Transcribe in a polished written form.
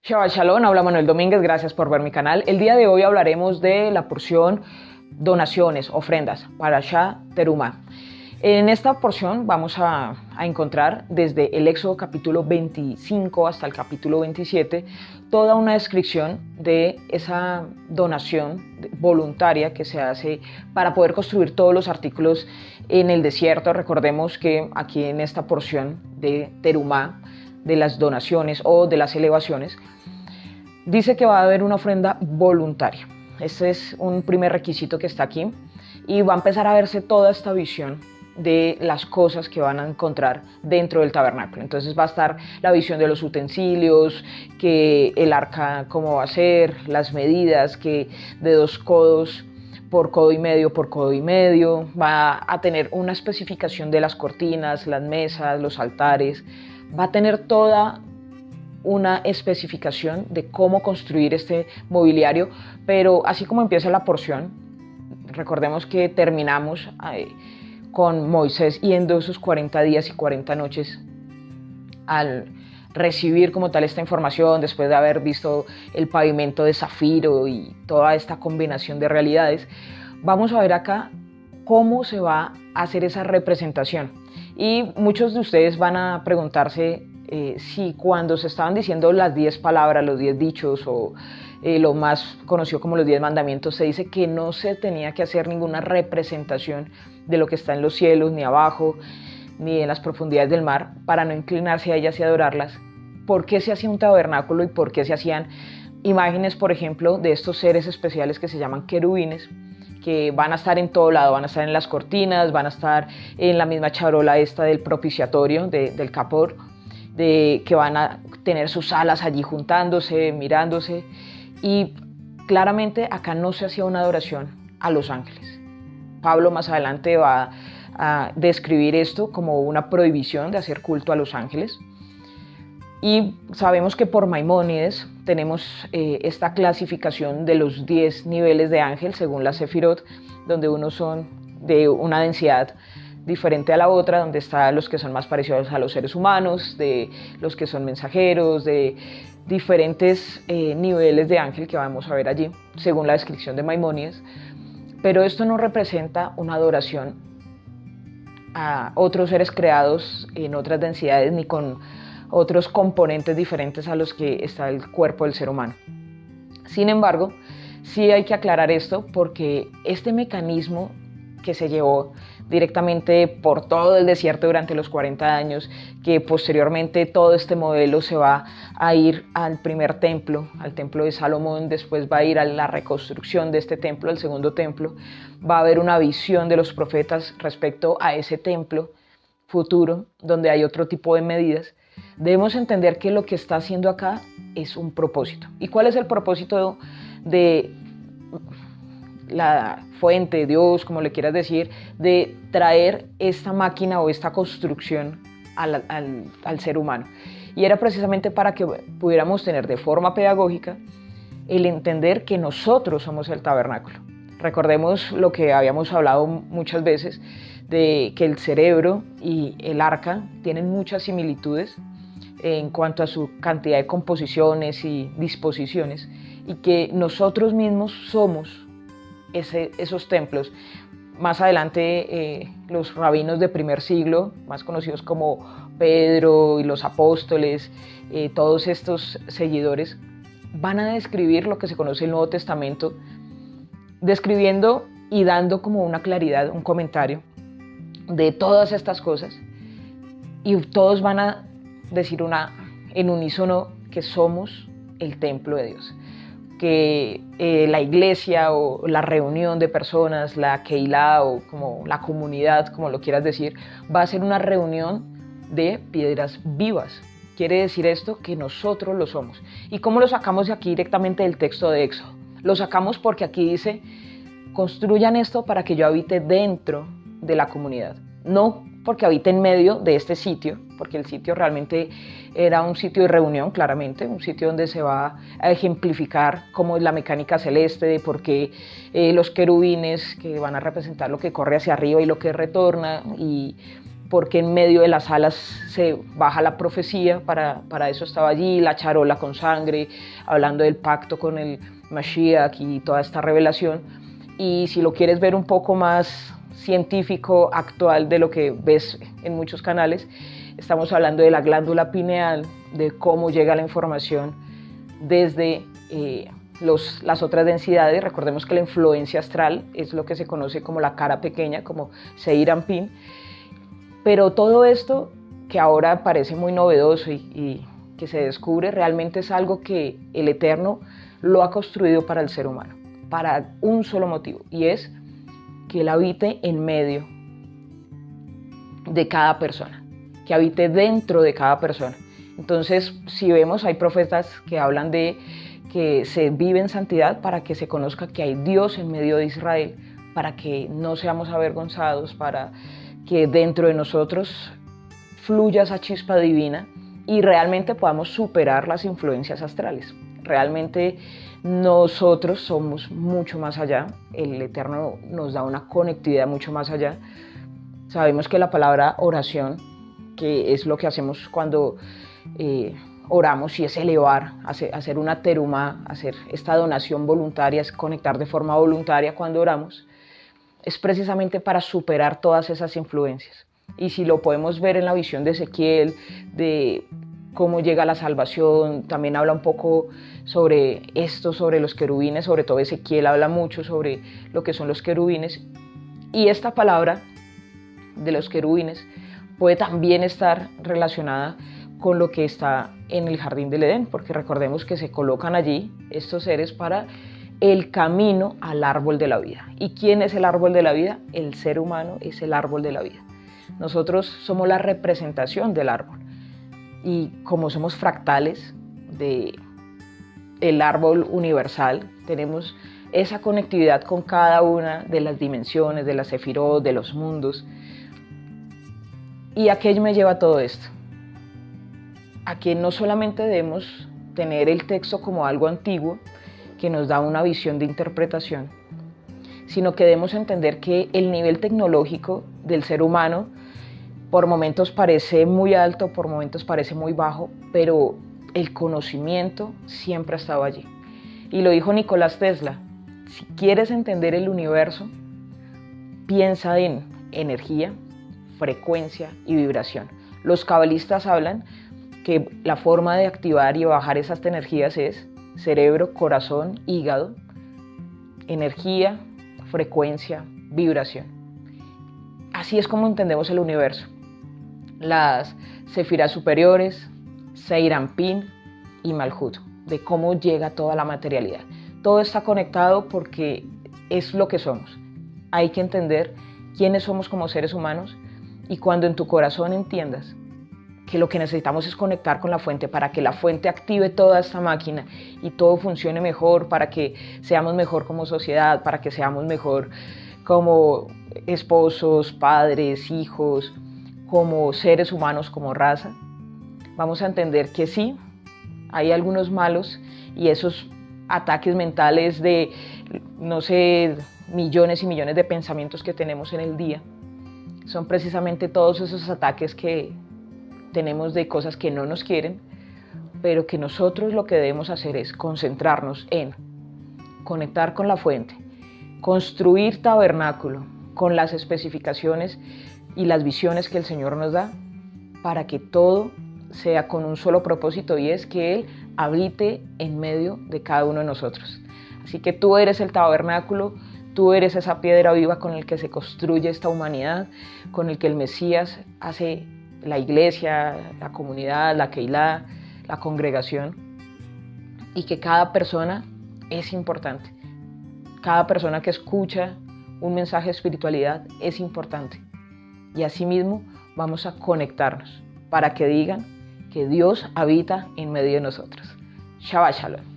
Shabbat Shalom, habla Manuel Domínguez, gracias por ver mi canal. El día de hoy hablaremos de la porción donaciones, ofrendas, Parashá Terumá. En esta porción vamos a encontrar desde el Éxodo capítulo 25 hasta el capítulo 27 toda una descripción de esa donación voluntaria que se hace para poder construir todos los artículos en el desierto. Recordemos que aquí en esta porción de Terumá, de las donaciones o de las elevaciones, dice que va a haber una ofrenda voluntaria. Este es un primer requisito que está aquí y va a empezar a verse toda esta visión de las cosas que van a encontrar dentro del tabernáculo. Entonces va a estar la visión de los utensilios, que el arca cómo va a ser, las medidas, que de 2 codos por codo y medio por codo y medio, va a tener una especificación de las cortinas, las mesas, los altares, va a tener toda una especificación de cómo construir este mobiliario, pero así como empieza la porción, recordemos que terminamos con Moisés yendo esos 40 días y 40 noches al recibir como tal esta información, después de haber visto el pavimento de zafiro y toda esta combinación de realidades. Vamos a ver acá cómo se va a hacer esa representación. Y muchos de ustedes van a preguntarse si cuando se estaban diciendo las 10 palabras, los 10 dichos o lo más conocido como los 10 mandamientos, se dice que no se tenía que hacer ninguna representación de lo que está en los cielos, ni abajo, ni en las profundidades del mar, para no inclinarse a ellas y adorarlas. ¿Por qué se hacía un tabernáculo y por qué se hacían imágenes, por ejemplo, de estos seres especiales que se llaman querubines, que van a estar en todo lado, van a estar en las cortinas, van a estar en la misma charola esta del propiciatorio, del capor, que van a tener sus alas allí juntándose, mirándose? Y claramente acá no se hacía una adoración a los ángeles. Pablo más adelante va a describir esto como una prohibición de hacer culto a los ángeles. Y sabemos que por Maimónides tenemos esta clasificación de los 10 niveles de ángel según la Sefirot, donde unos son de una densidad diferente a la otra, donde están los que son más parecidos a los seres humanos, de los que son mensajeros, de diferentes niveles de ángel que vamos a ver allí, según la descripción de Maimónides. Pero esto no representa una adoración a otros seres creados en otras densidades ni con otros componentes diferentes a los que está el cuerpo del ser humano. Sin embargo, sí hay que aclarar esto porque este mecanismo que se llevó directamente por todo el desierto durante los 40 años, que posteriormente todo este modelo se va a ir al primer templo, al templo de Salomón, después va a ir a la reconstrucción de este templo, al segundo templo, va a haber una visión de los profetas respecto a ese templo futuro, donde hay otro tipo de medidas. Debemos entender que lo que está haciendo acá es un propósito. ¿Y cuál es el propósito de la fuente, Dios, como le quieras decir, de traer esta máquina o esta construcción al ser humano? Y era precisamente para que pudiéramos tener de forma pedagógica el entender que nosotros somos el tabernáculo. Recordemos lo que habíamos hablado muchas veces, de que el cerebro y el arca tienen muchas similitudes en cuanto a su cantidad de composiciones y disposiciones, y que nosotros mismos somos esos templos. Más adelante los rabinos de primer siglo, más conocidos como Pedro y los apóstoles, todos estos seguidores, van a describir lo que se conoce en el Nuevo Testamento, describiendo y dando como una claridad, un comentario de todas estas cosas, y todos van a decir en unísono que somos el templo de Dios, que la iglesia o la reunión de personas, la Keilah o como la comunidad, como lo quieras decir, va a ser una reunión de piedras vivas. Quiere decir esto que nosotros lo somos. ¿Y cómo lo sacamos de aquí directamente del texto de Éxodo? Lo sacamos porque aquí dice: construyan esto para que yo habite dentro de la comunidad. No porque habite en medio de este sitio, porque el sitio realmente era un sitio de reunión, claramente, un sitio donde se va a ejemplificar cómo es la mecánica celeste, de por qué los querubines, que van a representar lo que corre hacia arriba y lo que retorna, y porque en medio de las alas se baja la profecía, para eso estaba allí, la charola con sangre, hablando del pacto con el Mashiach y toda esta revelación. Y si lo quieres ver un poco más científico, actual, de lo que ves en muchos canales, estamos hablando de la glándula pineal, de cómo llega la información desde las otras densidades. Recordemos que la influencia astral es lo que se conoce como la cara pequeña, como Seir Anpin. Pero todo esto que ahora parece muy novedoso y que se descubre, realmente es algo que el Eterno lo ha construido para el ser humano, para un solo motivo, y es que Él habite en medio de cada persona, que habite dentro de cada persona. Entonces, si vemos, hay profetas que hablan de que se vive en santidad para que se conozca que hay Dios en medio de Israel, para que no seamos avergonzados, para que dentro de nosotros fluya esa chispa divina y realmente podamos superar las influencias astrales. Realmente nosotros somos mucho más allá, el Eterno nos da una conectividad mucho más allá. Sabemos que la palabra oración, que es lo que hacemos cuando oramos, y es elevar, hacer una terumá, hacer esta donación voluntaria, es conectar de forma voluntaria cuando oramos, es precisamente para superar todas esas influencias. Y si lo podemos ver en la visión de Ezequiel, de cómo llega la salvación, también habla un poco sobre esto, sobre los querubines, sobre todo Ezequiel habla mucho sobre lo que son los querubines, y esta palabra de los querubines puede también estar relacionada con lo que está en el jardín del Edén, porque recordemos que se colocan allí estos seres para el camino al árbol de la vida. ¿Y quién es el árbol de la vida? El ser humano es el árbol de la vida. Nosotros somos la representación del árbol, y como somos fractales del árbol universal, tenemos esa conectividad con cada una de las dimensiones, de las sefirot, de los mundos. ¿Y a qué me lleva todo esto? A que no solamente debemos tener el texto como algo antiguo que nos da una visión de interpretación, sino que debemos entender que el nivel tecnológico del ser humano por momentos parece muy alto, por momentos parece muy bajo, pero el conocimiento siempre ha estado allí. Y lo dijo Nicolás Tesla: si quieres entender el universo, piensa en energía, frecuencia y vibración. Los cabalistas hablan que la forma de activar y bajar esas energías es cerebro, corazón, hígado, energía, frecuencia, vibración. Así es como entendemos el universo. Las sefirás superiores, Seir Anpin y Malhut, de cómo llega toda la materialidad. Todo está conectado porque es lo que somos. Hay que entender quiénes somos como seres humanos, y cuando en tu corazón entiendas que lo que necesitamos es conectar con la fuente para que la fuente active toda esta máquina y todo funcione mejor, para que seamos mejor como sociedad, para que seamos mejor como esposos, padres, hijos, como seres humanos, como raza, vamos a entender que sí, hay algunos malos, y esos ataques mentales de, no sé, millones y millones de pensamientos que tenemos en el día, son precisamente todos esos ataques que tenemos de cosas que no nos quieren, pero que nosotros lo que debemos hacer es concentrarnos en conectar con la fuente, construir tabernáculo con las especificaciones y las visiones que el Señor nos da, para que todo sea con un solo propósito, y es que Él habite en medio de cada uno de nosotros. Así que tú eres el tabernáculo, tú eres esa piedra viva con el que se construye esta humanidad, con el que el Mesías hace la iglesia, la comunidad, la Keilah, la congregación, y que cada persona es importante. Cada persona que escucha un mensaje de espiritualidad es importante. Y asimismo vamos a conectarnos para que digan que Dios habita en medio de nosotros. Shabbat Shalom.